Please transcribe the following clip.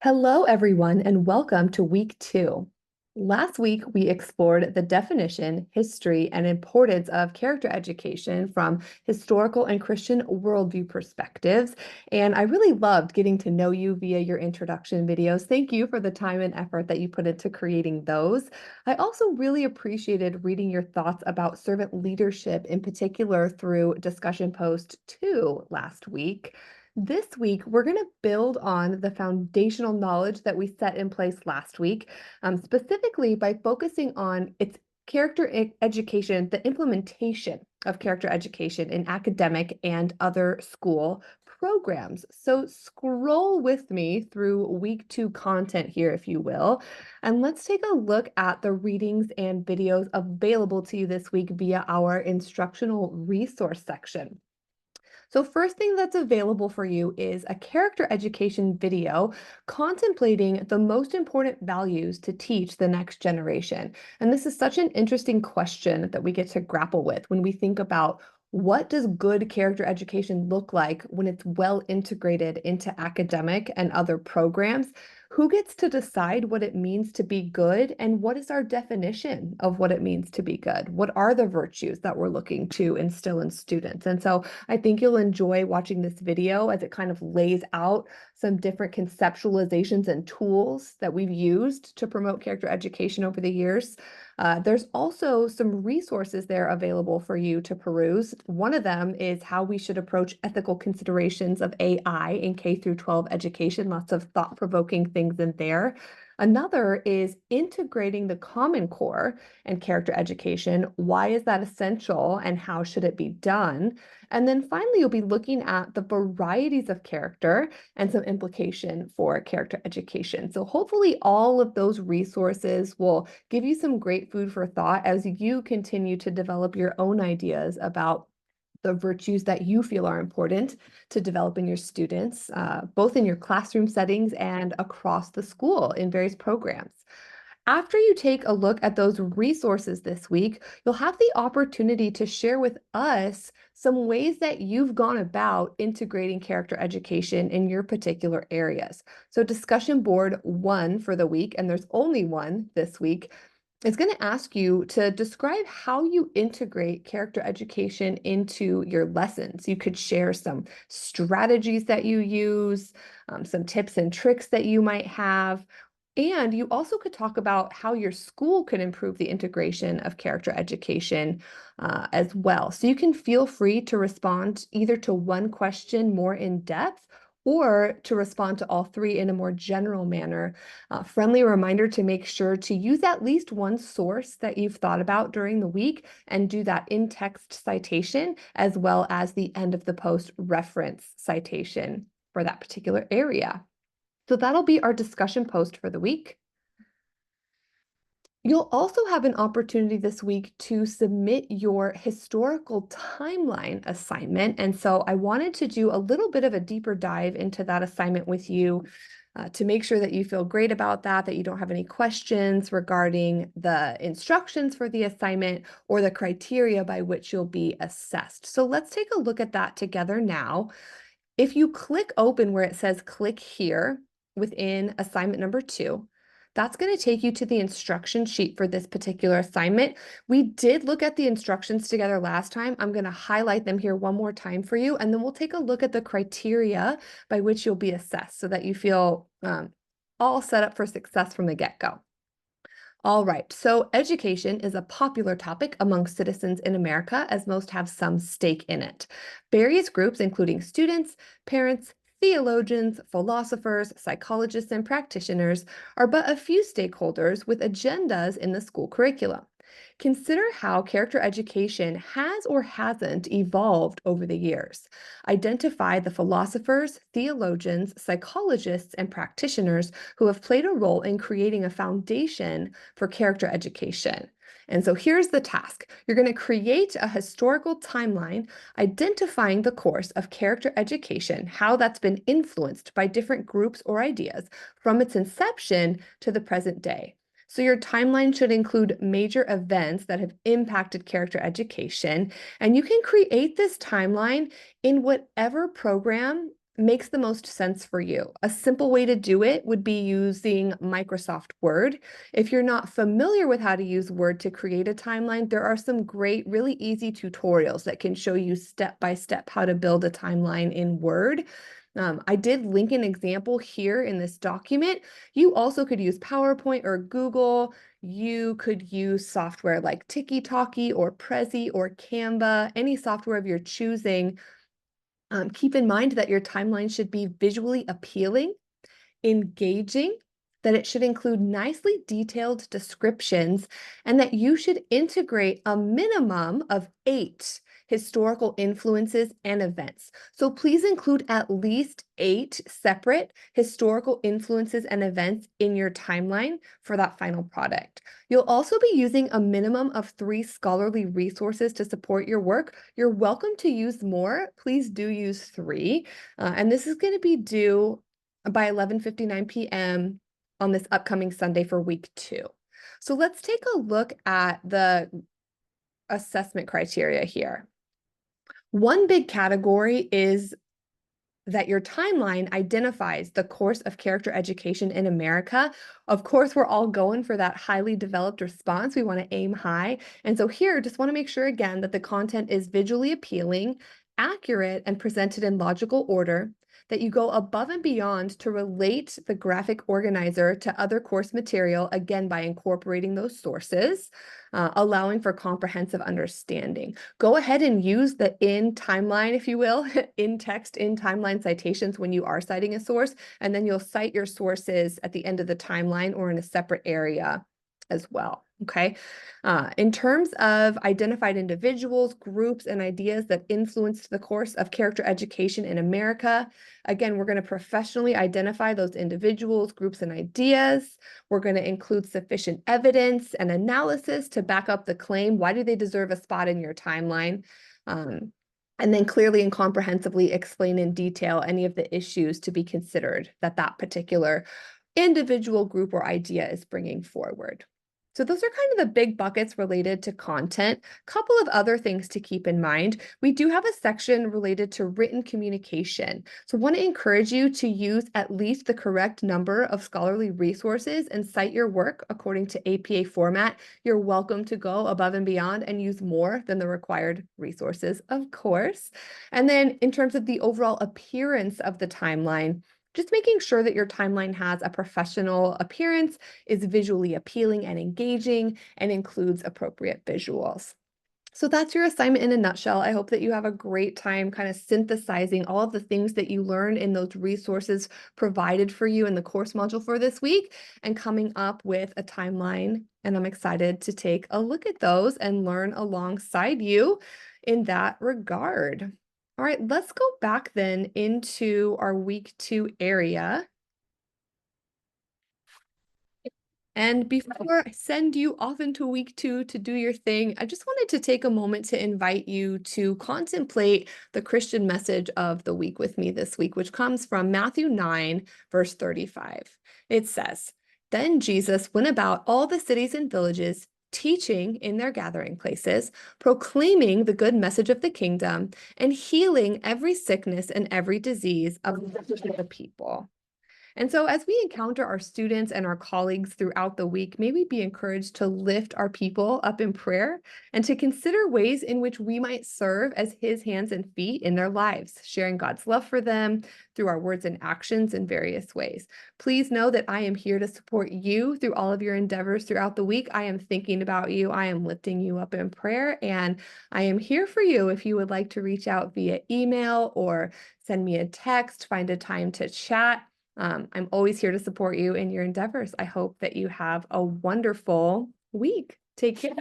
Hello, everyone, and welcome to week 2. Last week, we explored the definition, history, and importance of character education from historical and Christian worldview perspectives. And I really loved getting to know you via your introduction videos. Thank you for the time and effort that you put into creating those. I also really appreciated reading your thoughts about servant leadership, in particular through discussion post 2 last week. This week, we're going to build on the foundational knowledge that we set in place last week, specifically by focusing on its education, the implementation of character education in academic and other school programs. So scroll with me through week 2 content here, if you will, and let's take a look at the readings and videos available to you this week via our instructional resource section. So first thing that's available for you is a character education video contemplating the most important values to teach the next generation. And this is such an interesting question that we get to grapple with when we think about what does good character education look like when it's well integrated into academic and other programs? Who gets to decide what it means to be good, and what is our definition of what it means to be good? What are the virtues that we're looking to instill in students? And so I think you'll enjoy watching this video as it kind of lays out some different conceptualizations and tools that we've used to promote character education over the years. There's also some resources there available for you to peruse. One of them is how we should approach ethical considerations of AI in K through 12 education. Lots of thought-provoking things in there. Another is integrating the Common Core and character education. Why is that essential and how should it be done? And then finally, you'll be looking at the varieties of character and some implication for character education. So hopefully all of those resources will give you some great food for thought as you continue to develop your own ideas about the virtues that you feel are important to develop in your students, both in your classroom settings and across the school in various programs. After you take a look at those resources this week, you'll have the opportunity to share with us some ways that you've gone about integrating character education in your particular areas. So discussion board 1 for the week, and there's only one this week, is going to ask you to describe how you integrate character education into your lessons. You could share some strategies that you use, some tips and tricks that you might have. And you also could talk about how your school could improve the integration of character education as well. So you can feel free to respond either to one question more in depth or to respond to all three in a more general manner. Friendly reminder to make sure to use at least one source that you've thought about during the week and do that in-text citation as well as the end of the post reference citation for that particular area. So that'll be our discussion post for the week. You'll also have an opportunity this week to submit your historical timeline assignment. And so I wanted to do a little bit of a deeper dive into that assignment with you to make sure that you feel great about that you don't have any questions regarding the instructions for the assignment or the criteria by which you'll be assessed. So let's take a look at that together now. If you click open where it says click here within assignment number 2, that's going to take you to the instruction sheet for this particular assignment. We did look at the instructions together last time. I'm going to highlight them here one more time for you, and then we'll take a look at the criteria by which you'll be assessed so that you feel all set up for success from the get-go. All right, so education is a popular topic among citizens in America as most have some stake in it. Various groups, including students, parents, theologians, philosophers, psychologists, and practitioners, are but a few stakeholders with agendas in the school curriculum. Consider how character education has or hasn't evolved over the years. Identify the philosophers, theologians, psychologists, and practitioners who have played a role in creating a foundation for character education. And so here's the task. You're going to create a historical timeline identifying the course of character education, how that's been influenced by different groups or ideas from its inception to the present day. So your timeline should include major events that have impacted character education, and you can create this timeline in whatever program makes the most sense for you. A simple way to do it would be using Microsoft Word. If you're not familiar with how to use Word to create a timeline, there are some great, really easy tutorials that can show you step by step how to build a timeline in Word. I did link an example here in this document. You also could use PowerPoint or Google. You could use software like TikiTalki or Prezi or Canva, any software of your choosing. Keep in mind that your timeline should be visually appealing, engaging, that it should include nicely detailed descriptions, and that you should integrate a minimum of 8 historical influences and events. So please include at least 8 separate historical influences and events in your timeline for that final product. You'll also be using a minimum of 3 scholarly resources to support your work. You're welcome to use more. Please do use 3. And this is going to be due by 11:59 p.m. on this upcoming Sunday for week 2. So let's take a look at the assessment criteria here. One big category is that your timeline identifies the course of character education in America. Of course, we're all going for that highly developed response. We want to aim high. And so here, just want to make sure again that the content is visually appealing, accurate, and presented in logical order, that you go above and beyond to relate the graphic organizer to other course material, again, by incorporating those sources, allowing for comprehensive understanding. Go ahead and use the in timeline, if you will, in text, in timeline citations when you are citing a source, and then you'll cite your sources at the end of the timeline or in a separate area as well. Okay. In terms of identified individuals, groups, and ideas that influenced the course of character education in America, again, we're going to professionally identify those individuals, groups, and ideas. We're going to include sufficient evidence and analysis to back up the claim. Why do they deserve a spot in your timeline? And then clearly and comprehensively explain in detail any of the issues to be considered that that particular individual, group, or idea is bringing forward. So those are kind of the big buckets related to content. Couple of other things to keep in mind. We do have a section related to written communication. So I want to encourage you to use at least the correct number of scholarly resources and cite your work according to APA format. You're welcome to go above and beyond and use more than the required resources, of course. And then in terms of the overall appearance of the timeline, just making sure that your timeline has a professional appearance, is visually appealing and engaging, and includes appropriate visuals. So that's your assignment in a nutshell. I hope that you have a great time kind of synthesizing all of the things that you learned in those resources provided for you in the course module for this week and coming up with a timeline. And I'm excited to take a look at those and learn alongside you in that regard. All right, let's go back then into our week 2 area. And before I send you off into week 2 to do your thing, I just wanted to take a moment to invite you to contemplate the Christian message of the week with me this week, which comes from Matthew 9, verse 35. It says, "Then Jesus went about all the cities and villages, teaching in their gathering places, proclaiming the good message of the kingdom, and healing every sickness and every disease of the people." And so as we encounter our students and our colleagues throughout the week, may we be encouraged to lift our people up in prayer and to consider ways in which we might serve as his hands and feet in their lives, sharing God's love for them through our words and actions in various ways. Please know that I am here to support you through all of your endeavors throughout the week. I am thinking about you. I am lifting you up in prayer, and I am here for you if you would like to reach out via email or send me a text, find a time to chat. I'm always here to support you in your endeavors. I hope that you have a wonderful week. Take care.